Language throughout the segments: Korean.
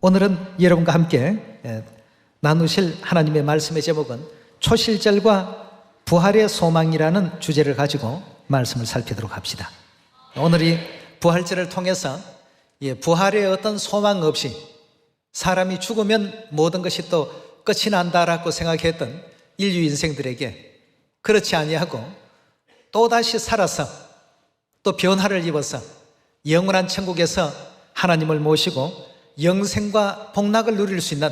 오늘은 여러분과 함께 나누실 하나님의 말씀의 제목은 초실절과 부활의 소망이라는 주제를 가지고 말씀을 살피도록 합시다. 오늘 이 부활절을 통해서 부활의 어떤 소망 없이 사람이 죽으면 모든 것이 또 끝이 난다라고 생각했던 인류 인생들에게 그렇지 아니하고 또다시 살아서 또 변화를 입어서 영원한 천국에서 하나님을 모시고 영생과 복락을 누릴 수 있는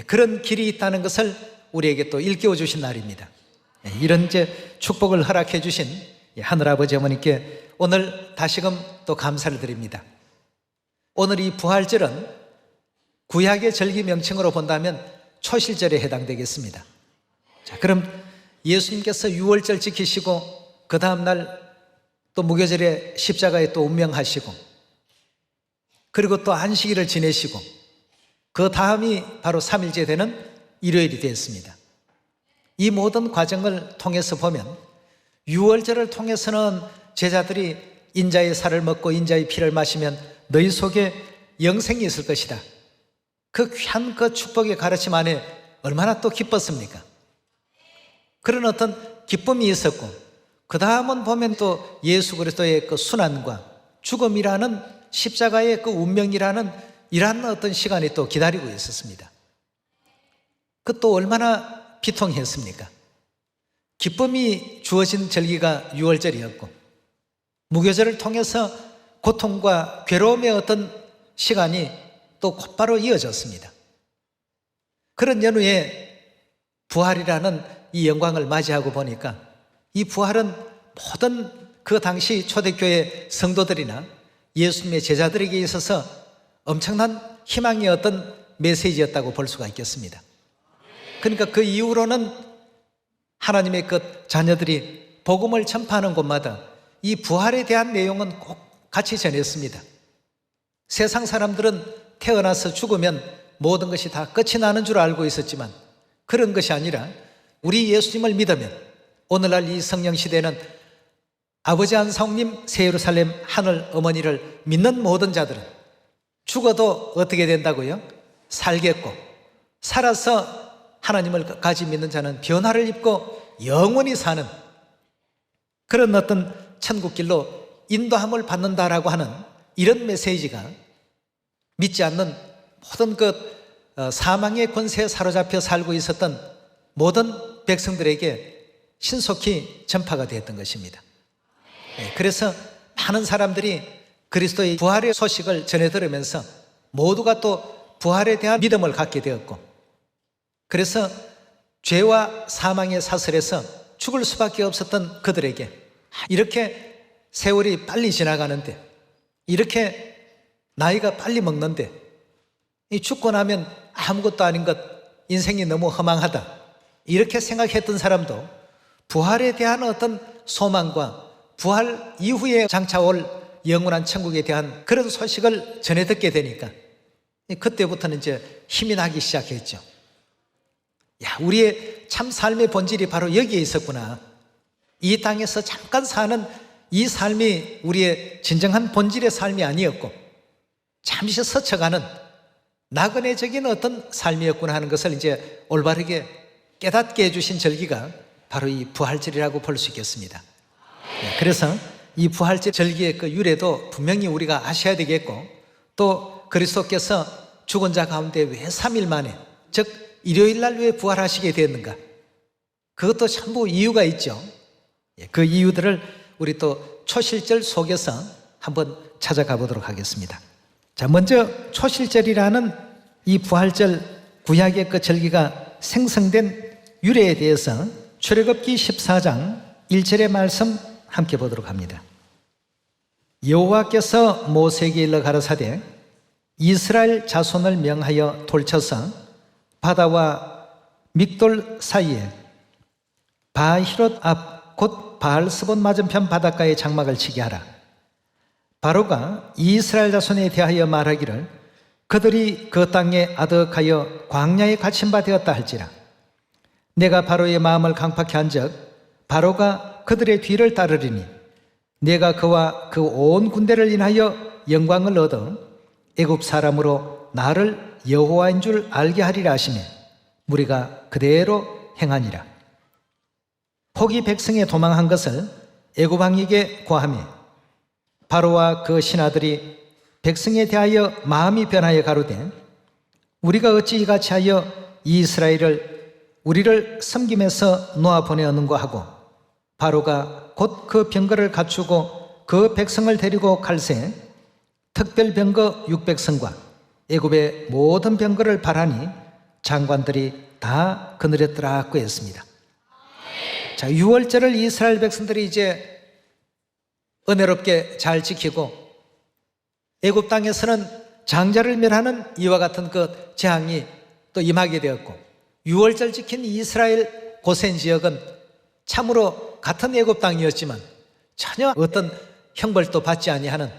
그런 길이 있다는 것을 우리에게 또 일깨워 주신 날입니다. 이런 이제 축복을 허락해 주신 하늘아버지 어머니께 오늘 다시금 또 감사를 드립니다. 오늘 이 부활절은 구약의 절기 명칭으로 본다면 초실절에 해당되겠습니다. 자, 그럼 예수님께서 유월절 지키시고 그 다음날 또 무교절에 십자가에 또 운명하시고 그리고 또 안식일을 지내시고 그 다음이 바로 3일째 되는 일요일이 되었습니다. 이 모든 과정을 통해서 보면 유월절을 통해서는 제자들이 인자의 살을 먹고 인자의 피를 마시면 너희 속에 영생이 있을 것이다. 그 귀한 그 축복의 가르침 안에 얼마나 또 기뻤습니까? 그런 어떤 기쁨이 있었고 그 다음은 보면 또 예수 그리스도의 그 순환과 죽음이라는 십자가의 그 운명이라는 이러한 어떤 시간이 또 기다리고 있었습니다. 그 또 얼마나 비통했습니까? 기쁨이 주어진 절기가 유월절이었고 무교절을 통해서 고통과 괴로움의 어떤 시간이 또 곧바로 이어졌습니다. 그런 연후에 부활이라는 이 영광을 맞이하고 보니까 이 부활은 모든 그 당시 초대교회 성도들이나 예수님의 제자들에게 있어서 엄청난 희망의 어떤 메시지였다고 볼 수가 있겠습니다. 그러니까 그 이후로는 하나님의 그 자녀들이 복음을 전파하는 곳마다 이 부활에 대한 내용은 꼭 같이 전했습니다. 세상 사람들은 태어나서 죽으면 모든 것이 다 끝이 나는 줄 알고 있었지만 그런 것이 아니라 우리 예수님을 믿으면 오늘날 이 성령시대는 아버지 안성님 새 예루살렘 하늘 어머니를 믿는 모든 자들은 죽어도 어떻게 된다고요? 살겠고 살아서 하나님을 까지 믿는 자는 변화를 입고 영원히 사는 그런 어떤 천국길로 인도함을 받는다라고 하는 이런 메시지가 믿지 않는 모든 그 사망의 권세에 사로잡혀 살고 있었던 모든 백성들에게 신속히 전파가 되었던 것입니다. 그래서 많은 사람들이 그리스도의 부활의 소식을 전해 들으면서 모두가 또 부활에 대한 믿음을 갖게 되었고 그래서 죄와 사망의 사슬에서 죽을 수밖에 없었던 그들에게 이렇게 세월이 빨리 지나가는데 이렇게 나이가 빨리 먹는데 죽고 나면 아무것도 아닌 것 인생이 너무 허망하다 이렇게 생각했던 사람도 부활에 대한 어떤 소망과 부활 이후에 장차올 영원한 천국에 대한 그런 소식을 전해 듣게 되니까 그때부터는 이제 힘이 나기 시작했죠. 야, 우리의 참 삶의 본질이 바로 여기에 있었구나. 이 땅에서 잠깐 사는 이 삶이 우리의 진정한 본질의 삶이 아니었고 잠시 스쳐가는 나그네적인 어떤 삶이었구나 하는 것을 이제 올바르게 깨닫게 해주신 절기가 바로 이 부활절이라고 볼 수 있겠습니다. 그래서 이 부활절 절기의 그 유래도 분명히 우리가 아셔야 되겠고 또 그리스도께서 죽은 자 가운데 왜 3일 만에 즉 일요일 날 왜 부활하시게 되었는가 그것도 전부 이유가 있죠. 그 이유들을 우리 또 초실절 속에서 한번 찾아가 보도록 하겠습니다. 자, 먼저 초실절이라는 이 부활절 구약의 그 절기가 생성된 유래에 대해서 출애굽기 14장 1절의 말씀 함께 보도록 합니다. 여호와께서 모세에게 일러 가라사대 이스라엘 자손을 명하여 돌쳐서 바다와 믹돌 사이에 바히롯 앞 곧 바알스본 맞은편 바닷가에 장막을 치게 하라. 바로가 이스라엘 자손에 대하여 말하기를 그들이 그 땅에 아득하여 광야에 갇힌 바 되었다 할지라. 내가 바로의 마음을 강팍케 한즉 바로가 그들의 뒤를 따르리니 내가 그와 그 온 군대를 인하여 영광을 얻어 애굽 사람으로 나를 여호와인 줄 알게 하리라 하시매 무리가 그대로 행하니라. 포기 백성의 도망한 것을 애굽 왕에게 고하며 바로와 그 신하들이 백성에 대하여 마음이 변하여 가로되 우리가 어찌 이같이 하여 우리를 섬김에서 놓아 보내었는고 하고 바로가 곧 그 병거를 갖추고 그 백성을 데리고 갈새 특별 병거 600성과 애굽의 모든 병거를 발하니 장관들이 다 거느렸더라 고 했습니다. 자, 유월절을 이스라엘 백성들이 이제 은혜롭게 잘 지키고 애굽 땅에서는 장자를 멸하는 이와 같은 그 재앙이 또 임하게 되었고 유월절 지킨 이스라엘 고센 지역은 참으로 같은 애굽 땅이었지만 전혀 어떤 형벌도 받지 아니하는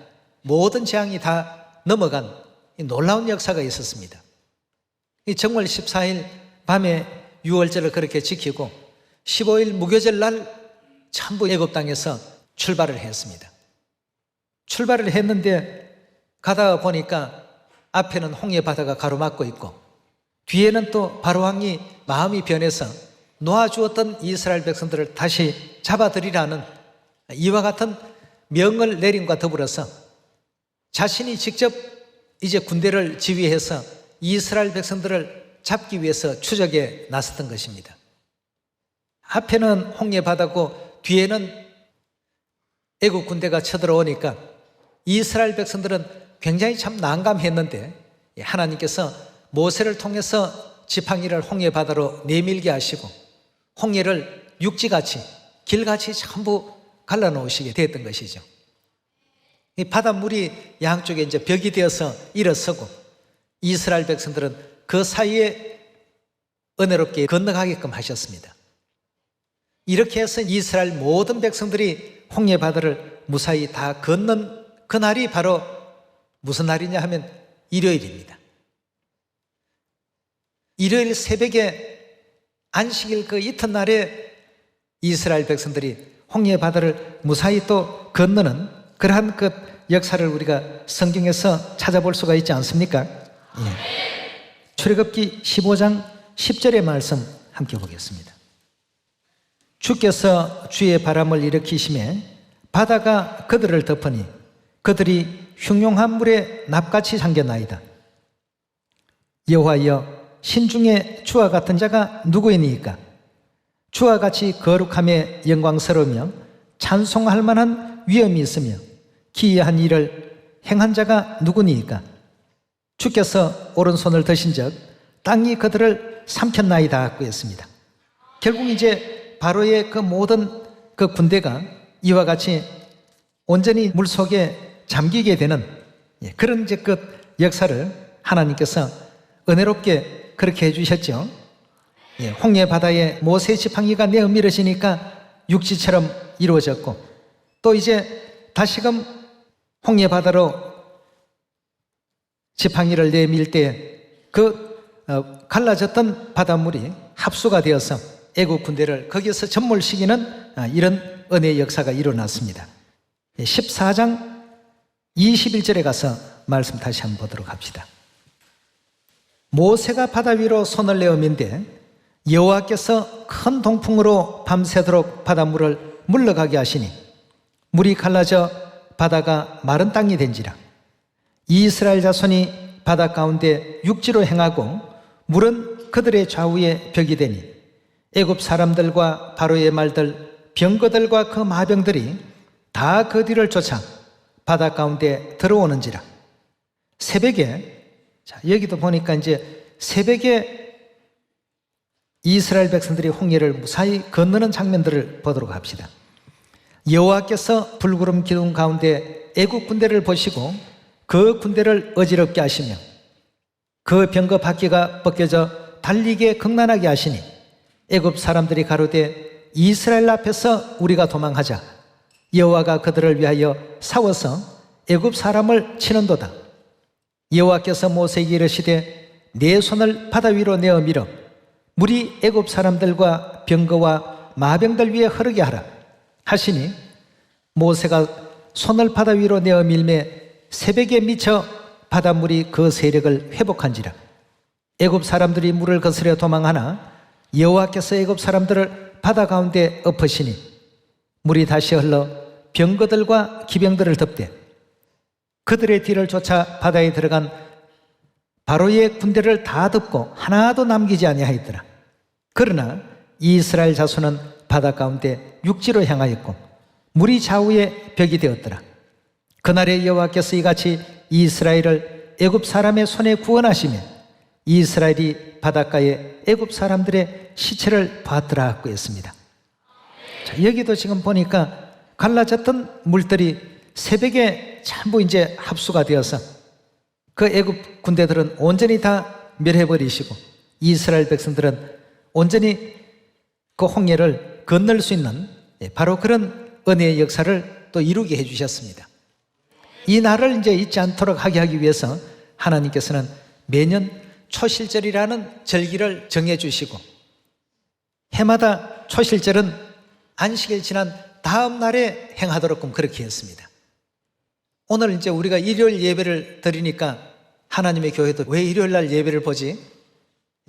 모든 재앙이 다 넘어간 놀라운 역사가 있었습니다. 이 정월 14일 밤에 유월절을 그렇게 지키고 15일 무교절 날 전부 애굽 땅에서 출발을 했습니다. 출발을 했는데 가다가 보니까 앞에는 홍해 바다가 가로막고 있고 뒤에는 또 바로 왕이 마음이 변해서 놓아주었던 이스라엘 백성들을 다시 잡아들이라는 이와 같은 명을 내림과 더불어서 자신이 직접 이제 군대를 지휘해서 이스라엘 백성들을 잡기 위해서 추적에 나섰던 것입니다. 앞에는 홍해 바다고 뒤에는 애국 군대가 쳐들어오니까 이스라엘 백성들은 굉장히 참 난감했는데 하나님께서 모세를 통해서 지팡이를 홍해 바다로 내밀게 하시고 홍해를 육지같이 길같이 전부 갈라놓으시게 됐던 것이죠. 이 바닷물이 양쪽에 이제 벽이 되어서 일어서고 이스라엘 백성들은 그 사이에 은혜롭게 건너가게끔 하셨습니다. 이렇게 해서 이스라엘 모든 백성들이 홍해 바다를 무사히 다 건넌 그날이 바로 무슨 날이냐 하면 일요일입니다. 일요일 새벽에 안식일 그 이튿날에 이스라엘 백성들이 홍해 바다를 무사히 또 건너는 그러한 그 역사를 우리가 성경에서 찾아볼 수가 있지 않습니까? 예. 출애굽기 15장 10절의 말씀 함께 보겠습니다. 주께서 주의 바람을 일으키시매 바다가 그들을 덮으니 그들이 흉용한 물에 납같이 잠겼나이다. 여호와여 신중에 주와 같은 자가 누구이니이까? 주와 같이 거룩함에 영광스러우며 찬송할 만한 위엄이 있으며 기이한 일을 행한 자가 누구니이까? 주께서 오른손을 드신 적 땅이 그들을 삼켰나이다 하고 했습니다. 결국 이제 바로의 그 모든 그 군대가 이와 같이 온전히 물속에 잠기게 되는 그런 이제 그 역사를 하나님께서 은혜롭게 그렇게 해주셨죠. 홍해 바다에 모세 지팡이가 내어 밀어지니까 육지처럼 이루어졌고 또 이제 다시금 홍해 바다로 지팡이를 내밀 때 그 갈라졌던 바닷물이 합수가 되어서 애국 군대를 거기에서 전몰시키는 이런 은혜의 역사가 일어났습니다. 14장 21절에 가서 말씀 다시 한번 보도록 합시다. 모세가 바다 위로 손을 내어 민데 여호와께서 큰 동풍으로 밤새도록 바닷물을 물러가게 하시니 물이 갈라져 바다가 마른 땅이 된지라. 이스라엘 자손이 바다 가운데 육지로 행하고 물은 그들의 좌우에 벽이 되니 애굽 사람들과 바로의 말들 병거들과 그 마병들이 다 그 뒤를 쫓아 바다 가운데 들어오는지라. 새벽에, 자 여기도 보니까 이제 새벽에 이스라엘 백성들이 홍해를 무사히 건너는 장면들을 보도록 합시다. 여호와께서 불구름 기둥 가운데 애국 군대를 보시고 그 군대를 어지럽게 하시며 그 병거 바퀴가 벗겨져 달리게 극난하게 하시니 애굽 사람들이 가로되 이스라엘 앞에서 우리가 도망하자. 여호와가 그들을 위하여 싸워서 애굽 사람을 치는도다. 여호와께서 모세에게 이르시되 내 손을 바다 위로 내어 밀어 물이 애굽 사람들과 병거와 마병들 위에 흐르게 하라 하시니 모세가 손을 바다 위로 내어 밀매 새벽에 미쳐 바닷물이 그 세력을 회복한지라. 애굽 사람들이 물을 거스려 도망하나 여호와께서 애굽 사람들을 바다 가운데 엎으시니 물이 다시 흘러 병거들과 기병들을 덮되 그들의 뒤를 쫓아 바다에 들어간 바로의 군대를 다 덮고 하나도 남기지 아니하였더라. 그러나 이스라엘 자손은 바다 가운데 육지로 향하였고 물이 좌우에 벽이 되었더라. 그날에 여호와께서 이같이 이스라엘을 애굽 사람의 손에 구원하시며 이스라엘이 바닷가에 애굽 사람들의 시체를 봤더라 하고 했습니다. 자, 여기도 지금 보니까 갈라졌던 물들이 새벽에 전부 이제 합수가 되어서 그 애굽 군대들은 온전히 다 멸해버리시고 이스라엘 백성들은 온전히 그 홍해를 건널 수 있는 바로 그런 은혜의 역사를 또 이루게 해주셨습니다. 이 날을 이제 잊지 않도록 하게 하기 위해서 하나님께서는 매년 초실절이라는 절기를 정해주시고 해마다 초실절은 안식일 지난 다음 날에 행하도록 그렇게 했습니다. 오늘 이제 우리가 일요일 예배를 드리니까 하나님의 교회도 왜 일요일 날 예배를 보지?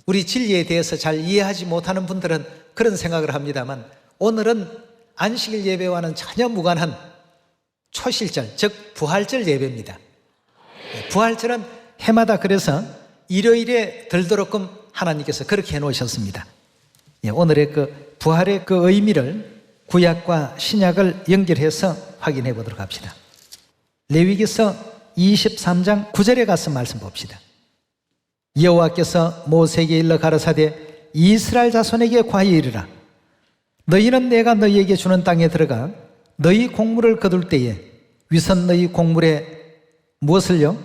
우리 진리에 대해서 잘 이해하지 못하는 분들은 그런 생각을 합니다만 오늘은 안식일 예배와는 전혀 무관한 초실절, 즉 부활절 예배입니다. 부활절은 해마다 그래서 일요일에 들도록 하나님께서 그렇게 해놓으셨습니다. 오늘의 그 부활의 그 의미를 구약과 신약을 연결해서 확인해 보도록 합시다. 레위기서 23장 9절에 가서 말씀 봅시다. 여호와께서 모세에게 일러 가라사대 이스라엘 자손에게 과히 이르라. 너희는 내가 너희에게 주는 땅에 들어가 너희 곡물을 거둘 때에 위선 너희 곡물에 무엇을요?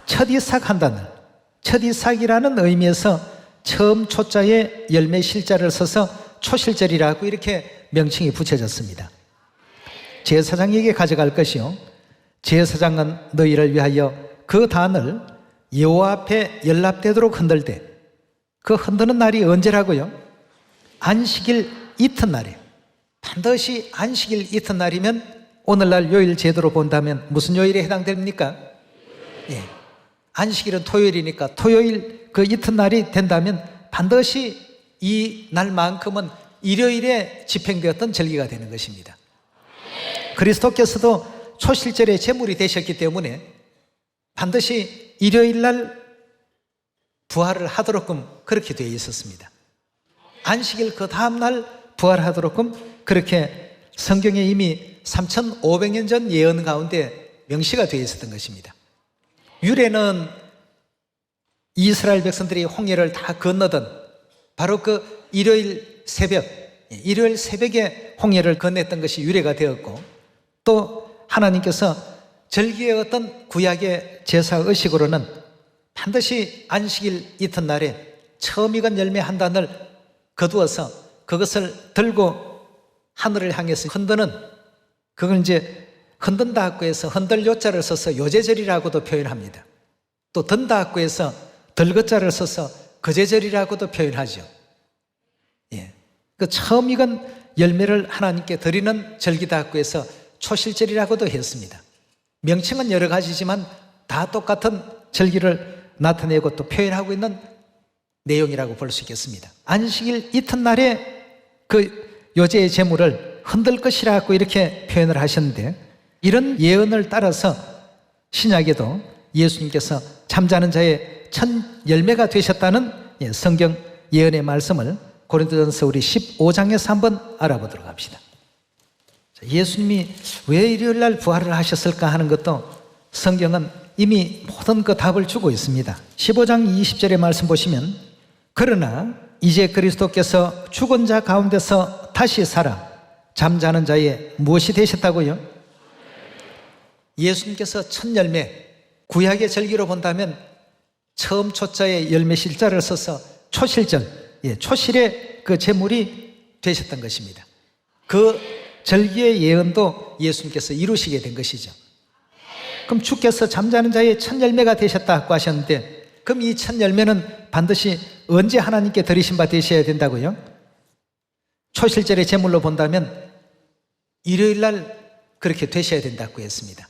첫 이삭 한 단을, 첫 이삭이라는 의미에서 처음 초자에 열매 실자를 써서 초실절이라고 이렇게 명칭이 붙여졌습니다. 제사장에게 가져갈 것이요 제사장은 너희를 위하여 그 단을 여호와 앞에 연납되도록 흔들되 그 흔드는 날이 언제라고요? 안식일 이튿날에 반드시 안식일 이튿날이면 오늘날 요일 제도로 본다면 무슨 요일에 해당됩니까? 예. 안식일은 토요일이니까 토요일 그 이튿날이 된다면 반드시 이 날만큼은 일요일에 집행되었던 절기가 되는 것입니다. 그리스도께서도 초실절의 제물이 되셨기 때문에 반드시 일요일 날 부활을 하도록 그렇게 되어 있었습니다. 안식일 그 다음 날 부활하도록 그렇게 성경에 이미 3,500년 전 예언 가운데 명시가 되어 있었던 것입니다. 유래는 이스라엘 백성들이 홍해를 다 건너던 바로 그 일요일 새벽에 홍해를 건넜던 것이 유래가 되었고 또 하나님께서 절기의 어떤 구약의 제사 의식으로는 반드시 안식일 이튿날에 처음 익은 열매 한 단을 거두어서 그것을 들고 하늘을 향해서 흔드는 그걸 이제 흔든다고 해서 흔들 요자를 써서 요제절이라고도 표현합니다. 또 든다고 해서 들거자를 써서 거제절이라고도 표현하죠. 예. 그 처음 익은 열매를 하나님께 드리는 절기다고 해서 초실절이라고도 했습니다. 명칭은 여러 가지지만 다 똑같은 절기를 나타내고 또 표현하고 있는 내용이라고 볼 수 있겠습니다. 안식일 이튿날에 그 요제의 제물을 흔들 것이라고 이렇게 표현을 하셨는데 이런 예언을 따라서 신약에도 예수님께서 잠자는 자의 첫 열매가 되셨다는 성경 예언의 말씀을 고린도전서 우리 15장에서 한번 알아보도록 합시다. 예수님이 왜 일요일 날 부활을 하셨을까 하는 것도 성경은 이미 모든 그 답을 주고 있습니다. 15장 20절의 말씀 보시면 그러나 이제 그리스도께서 죽은 자 가운데서 다시 살아 잠자는 자의 무엇이 되셨다고요? 예수님께서 첫 열매, 구약의 절기로 본다면 처음 초자에 열매 실자를 써서 초실절, 초실의 그 제물이 되셨던 것입니다. 그 절기의 예언도 예수님께서 이루시게 된 것이죠. 그럼 주께서 잠자는 자의 첫 열매가 되셨다고 하셨는데 그럼 이 첫 열매는 반드시 언제 하나님께 드리신 바 되셔야 된다고요? 초실절의 제물로 본다면 일요일 날 그렇게 되셔야 된다고 했습니다.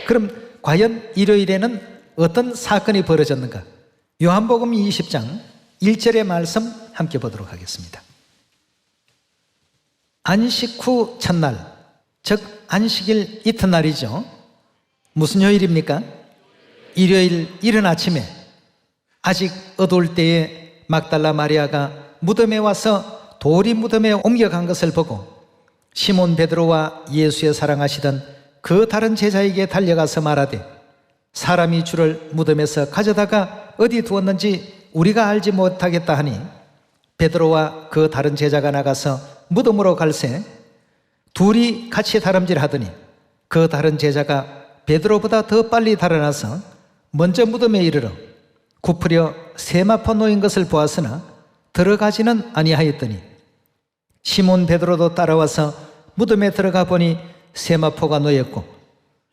그럼 과연 일요일에는 어떤 사건이 벌어졌는가? 요한복음 20장 1절의 말씀 함께 보도록 하겠습니다. 안식 후 첫날, 즉 안식일 이튿날이죠. 무슨 요일입니까? 일요일 이른 아침에 아직 어두울 때에 막달라 마리아가 무덤에 와서 돌이 무덤에 옮겨간 것을 보고 시몬 베드로와 예수의 사랑하시던 그 다른 제자에게 달려가서 말하되 사람이 주를 무덤에서 가져다가 어디 두었는지 우리가 알지 못하겠다 하니 베드로와 그 다른 제자가 나가서 무덤으로 갈새 둘이 같이 다름질하더니 그 다른 제자가 베드로보다 더 빨리 달아나서 먼저 무덤에 이르러 굽으려 세마포 놓인 것을 보았으나 들어가지는 아니하였더니 시몬 베드로도 따라와서 무덤에 들어가 보니 세마포가 놓였고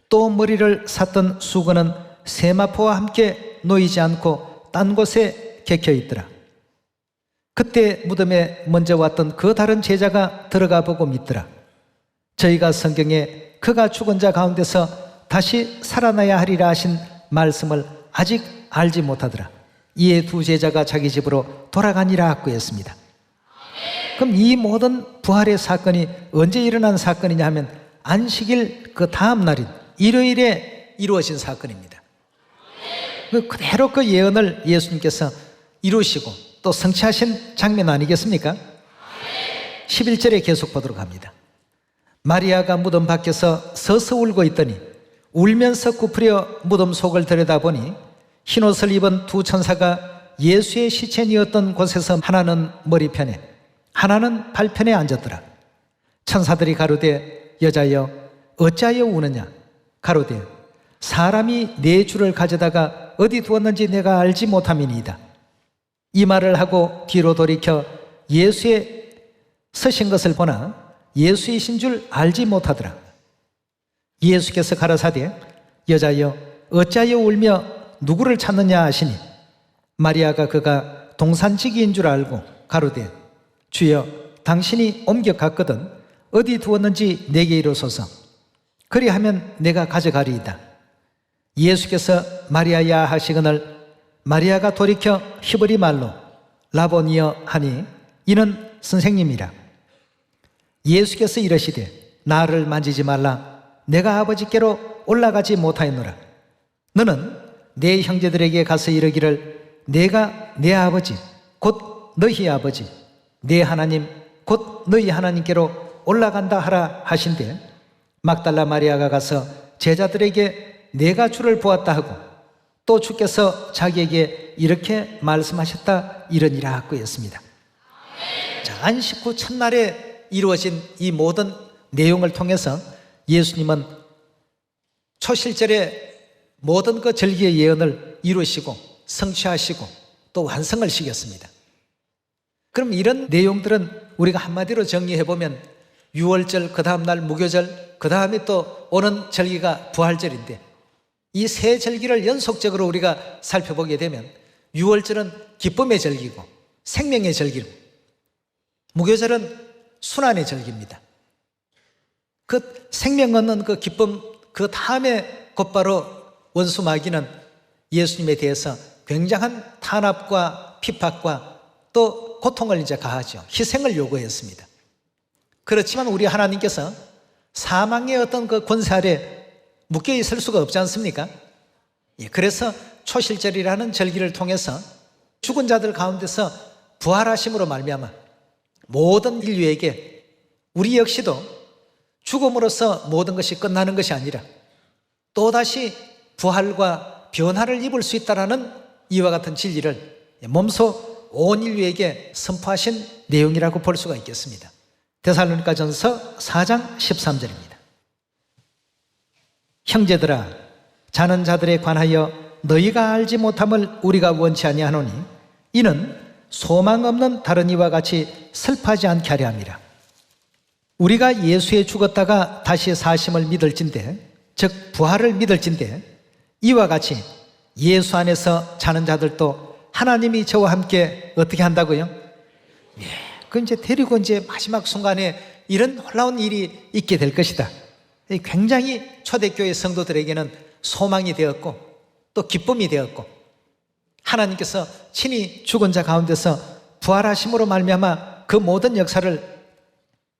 또 머리를 샀던 수건은 세마포와 함께 놓이지 않고 딴 곳에 객혀 있더라. 그때 무덤에 먼저 왔던 그 다른 제자가 들어가 보고 믿더라. 저희가 성경에 그가 죽은 자 가운데서 다시 살아나야 하리라 하신 말씀을 아직 알지 못하더라. 이에 두 제자가 자기 집으로 돌아가니라 학구했습니다. 그럼 이 모든 부활의 사건이 언제 일어난 사건이냐 하면 안식일 그 다음 날인 일요일에 이루어진 사건입니다. 그대로 그 예언을 예수님께서 이루시고 또 성취하신 장면 아니겠습니까? 11절에 계속 보도록 합니다. 마리아가 무덤 밖에서 서서 울고 있더니 울면서 굽으려 무덤 속을 들여다보니 흰옷을 입은 두 천사가 예수의 시체니었던 곳에서 하나는 머리편에 하나는 발편에 앉았더라. 천사들이 가로되 여자여 어찌하여 우느냐? 가로되 사람이 내 주를 가져다가 어디 두었는지 내가 알지 못함이니이다. 이 말을 하고 뒤로 돌이켜 예수의 서신 것을 보나 예수이신 줄 알지 못하더라. 예수께서 가라사대 여자여 어찌하여 울며 누구를 찾느냐 하시니 마리아가 그가 동산지기인 줄 알고 가로되 주여 당신이 옮겨갔거든 어디 두었는지 내게 이르소서. 그리하면 내가 가져가리이다. 예수께서 마리아야 하시거늘 마리아가 돌이켜 히브리 말로 라보니여 하니 이는 선생님이라. 예수께서 이르시되 나를 만지지 말라. 내가 아버지께로 올라가지 못하였노라. 너는 내 형제들에게 가서 이르기를 내가 내 아버지 곧 너희 아버지 내 하나님 곧 너희 하나님께로 올라간다 하라 하신대 막달라 마리아가 가서 제자들에게 내가 주를 보았다 하고 또 주께서 자기에게 이렇게 말씀하셨다 이러니라 하고였습니다. 자, 안식 후 첫날에 이루어진 이 모든 내용을 통해서 예수님은 초실절에 모든 그 절기의 예언을 이루시고 성취하시고 또 완성을 시켰습니다. 그럼 이런 내용들은 우리가 한마디로 정리해보면 유월절, 그 다음 날 무교절, 그 다음에 또 오는 절기가 부활절인데 이 세 절기를 연속적으로 우리가 살펴보게 되면 유월절은 기쁨의 절기고 생명의 절기고 무교절은 순환의 절기입니다. 그 생명 얻는 그 기쁨 그 다음에 곧바로 원수 마귀는 예수님에 대해서 굉장한 탄압과 핍박과 또 고통을 이제 가하죠. 희생을 요구했습니다. 그렇지만 우리 하나님께서 사망의 어떤 그 권세 아래 묶여 있을 수가 없지 않습니까? 그래서 초실절이라는 절기를 통해서 죽은 자들 가운데서 부활하심으로 말미암아 모든 인류에게 우리 역시도 죽음으로써 모든 것이 끝나는 것이 아니라 또다시 부활과 변화를 입을 수 있다는 이와 같은 진리를 몸소 온 인류에게 선포하신 내용이라고 볼 수가 있겠습니다. 데살로니가전서 4장 13절입니다. 형제들아 자는 자들에 관하여 너희가 알지 못함을 우리가 원치 아니하노니 이는 소망 없는 다른 이와 같이 슬퍼하지 않게 하려 함이라. 우리가 예수에 죽었다가 다시 사심을 믿을진대 즉 부활을 믿을진대 이와 같이 예수 안에서 자는 자들도 하나님이 저와 함께 어떻게 한다고요? 그 이제 데리고 이제 마지막 순간에 이런 놀라운 일이 있게 될 것이다. 굉장히 초대교회 성도들에게는 소망이 되었고 또 기쁨이 되었고 하나님께서 친히 죽은 자 가운데서 부활하심으로 말미암아 그 모든 역사를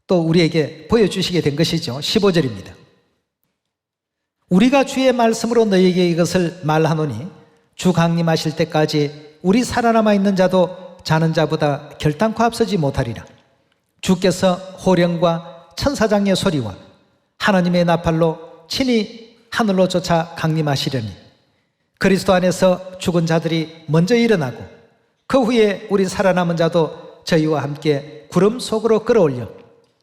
또 우리에게 보여주시게 된 것이죠. 15절입니다. 우리가 주의 말씀으로 너희에게 이것을 말하노니 주 강림하실 때까지 우리 살아남아 있는 자도 자는 자보다 결단코 앞서지 못하리라. 주께서 호령과 천사장의 소리와 하나님의 나팔로 친히 하늘로 쫓아 강림하시려니 그리스도 안에서 죽은 자들이 먼저 일어나고 그 후에 우리 살아남은 자도 저희와 함께 구름 속으로 끌어올려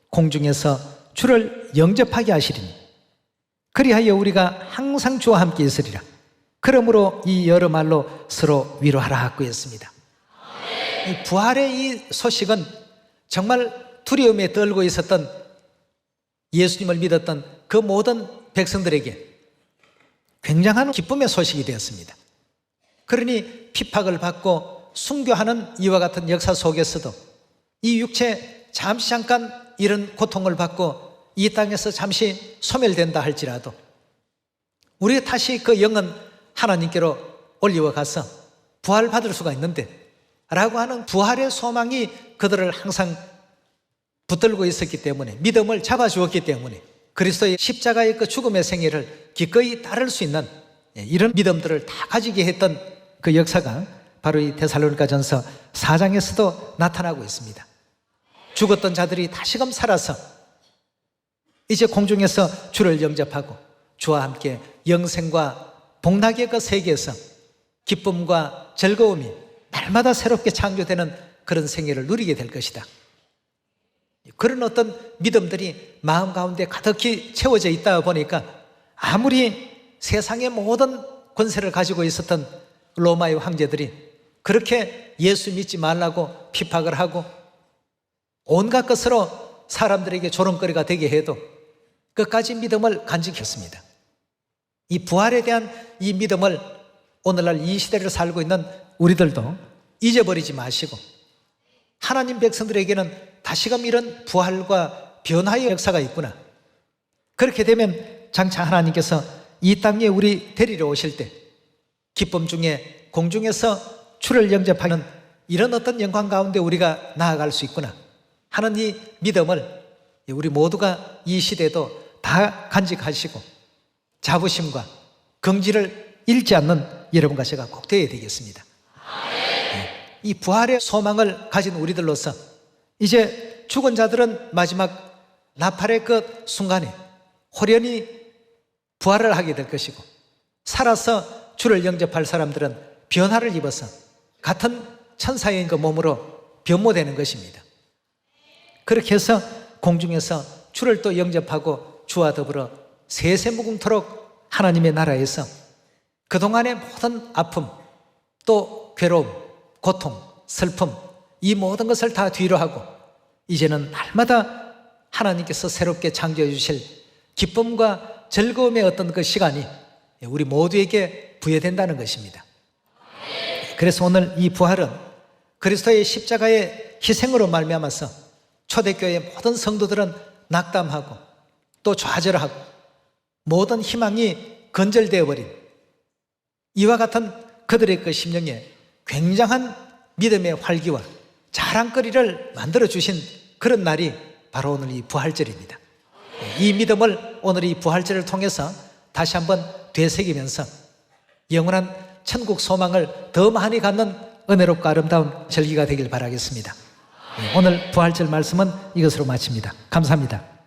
공중에서 주를 영접하게 하시리니 그리하여 우리가 항상 주와 함께 있으리라. 그러므로 이 여러 말로 서로 위로하라 하고 했습니다. 이 부활의 이 소식은 정말 두려움에 떨고 있었던 예수님을 믿었던 그 모든 백성들에게 굉장한 기쁨의 소식이 되었습니다. 그러니 핍박을 받고 순교하는 이와 같은 역사 속에서도 이 육체 잠시 잠깐 이런 고통을 받고 이 땅에서 잠시 소멸된다 할지라도 우리가 다시 그 영은 하나님께로 올리워 가서 부활받을 수가 있는데 라고 하는 부활의 소망이 그들을 항상 붙들고 있었기 때문에 믿음을 잡아주었기 때문에 그리스도의 십자가의 그 죽음의 생애를 기꺼이 따를 수 있는 이런 믿음들을 다 가지게 했던 그 역사가 바로 이 데살로니가전서 4장에서도 나타나고 있습니다. 죽었던 자들이 다시금 살아서 이제 공중에서 주를 영접하고 주와 함께 영생과 복락의 그 세계에서 기쁨과 즐거움이 날마다 새롭게 창조되는 그런 생애를 누리게 될 것이다. 그런 어떤 믿음들이 마음 가운데 가득히 채워져 있다 보니까 아무리 세상의 모든 권세를 가지고 있었던 로마의 황제들이 그렇게 예수 믿지 말라고 핍박을 하고 온갖 것으로 사람들에게 조롱거리가 되게 해도 끝까지 믿음을 간직했습니다. 이 부활에 대한 이 믿음을 오늘날 이 시대를 살고 있는 우리들도 잊어버리지 마시고 하나님 백성들에게는 다시금 이런 부활과 변화의 역사가 있구나. 그렇게 되면 장차 하나님께서 이 땅에 우리 데리러 오실 때 기쁨 중에 공중에서 주를 영접하는 이런 어떤 영광 가운데 우리가 나아갈 수 있구나 하는 이 믿음을 우리 모두가 이 시대에도 다 간직하시고 자부심과 긍지를 잃지 않는 여러분과 제가 꼭 되어야 되겠습니다. 이 부활의 소망을 가진 우리들로서 이제 죽은 자들은 마지막 나팔의 그 순간에 호련히 부활을 하게 될 것이고 살아서 주를 영접할 사람들은 변화를 입어서 같은 천사의 그 몸으로 변모되는 것입니다. 그렇게 해서 공중에서 주를 또 영접하고 주와 더불어 세세무궁토록 하나님의 나라에서 그동안의 모든 아픔 또 괴로움, 고통, 슬픔 이 모든 것을 다 뒤로 하고 이제는 날마다 하나님께서 새롭게 창조해 주실 기쁨과 즐거움의 어떤 그 시간이 우리 모두에게 부여된다는 것입니다. 그래서 오늘 이 부활은 그리스도의 십자가의 희생으로 말미암아서 초대교회의 모든 성도들은 낙담하고 또 좌절하고 모든 희망이 건절되어 버린 이와 같은 그들의 그 심령에 굉장한 믿음의 활기와 자랑거리를 만들어 주신 그런 날이 바로 오늘 이 부활절입니다. 이 믿음을 오늘 이 부활절을 통해서 다시 한번 되새기면서 영원한 천국 소망을 더 많이 갖는 은혜롭고 아름다운 절기가 되길 바라겠습니다. 오늘 부활절 말씀은 이것으로 마칩니다. 감사합니다.